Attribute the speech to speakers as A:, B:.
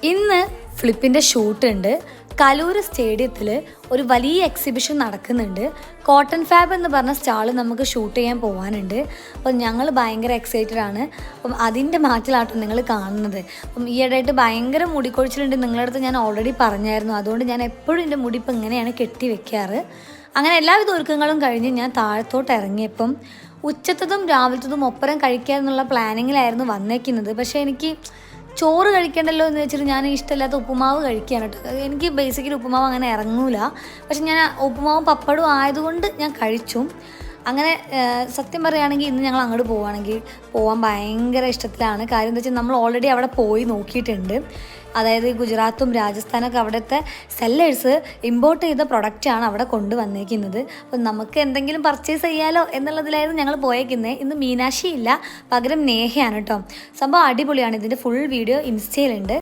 A: ഇന്ന് ഫ്ലിപ്പിൻ്റെ ഷൂട്ടുണ്ട്. കലൂർ സ്റ്റേഡിയത്തിൽ ഒരു വലിയ എക്സിബിഷൻ നടക്കുന്നുണ്ട്. കോട്ടൺ ഫാബ് എന്ന് പറഞ്ഞ സ്റ്റാൾ നമുക്ക് ഷൂട്ട് ചെയ്യാൻ പോകാനുണ്ട്. അപ്പം ഞങ്ങൾ ഭയങ്കര എക്സൈറ്റഡ് ആണ്. അപ്പം അതിൻ്റെ മാറ്റിലാട്ടോ നിങ്ങൾ കാണുന്നത്. അപ്പം ഈയിടെയായിട്ട് ഭയങ്കര മുടിക്കൊഴിച്ചിലുണ്ട്. നിങ്ങളുടെ അടുത്ത് ഞാൻ ഓൾറെഡി പറഞ്ഞായിരുന്നു. അതുകൊണ്ട് ഞാൻ എപ്പോഴും എൻ്റെ മുടി ഇപ്പം ഇങ്ങനെയാണ് കെട്ടി വെക്കാറ്. അങ്ങനെ എല്ലാവിധ ഒരുക്കങ്ങളും കഴിഞ്ഞ് ഞാൻ താഴത്തോട്ട് ഇറങ്ങിയപ്പം ഉച്ചത്തതും രാവിലത്തതും ഒപ്പരം കഴിക്കുക എന്നുള്ള പ്ലാനിങ്ങിലായിരുന്നു വന്നേക്കുന്നത്. പക്ഷേ എനിക്ക് ചോറ് കഴിക്കണ്ടല്ലോ എന്ന് വെച്ചിട്ട് ഞാൻ ഇഷ്ടമില്ലാത്ത ഉപ്പുമാവ് കഴിക്കുകയാണ് കേട്ടോ. എനിക്ക് ബേസിക്കലി ഉപ്പുമാവ് അങ്ങനെ ഇറങ്ങൂല. പക്ഷെ ഞാൻ ഉപ്പുമാവും പപ്പടവും ആയതുകൊണ്ട് ഞാൻ കഴിച്ചു. അങ്ങനെ സത്യം പറയുകയാണെങ്കിൽ ഇന്ന് ഞങ്ങൾ അങ്ങോട്ട് പോകാൻ ഭയങ്കര ഇഷ്ടത്തിലാണ്. കാര്യം എന്താ വെച്ചാൽ നമ്മൾ ഓൾറെഡി അവിടെ പോയി നോക്കിയിട്ടുണ്ട്. അതായത് ഗുജറാത്തും രാജസ്ഥാനൊക്കെ അവിടുത്തെ സെല്ലേഴ്സ് ഇമ്പോർട്ട് ചെയ്ത പ്രൊഡക്റ്റാണ് അവിടെ കൊണ്ടുവന്നേക്കുന്നത്. അപ്പം നമുക്ക് എന്തെങ്കിലും പർച്ചേസ് ചെയ്യാലോ എന്നുള്ളതിലായിരുന്നു ഞങ്ങൾ പോയേക്കുന്നത്. ഇന്ന് മീനാക്ഷി ഇല്ല, പകരം നേഹയാണ് കേട്ടോ. സംഭവം അടിപൊളിയാണ്. ഇതിൻ്റെ ഫുൾ വീഡിയോ ഇൻസ്റ്റയിലുണ്ട്.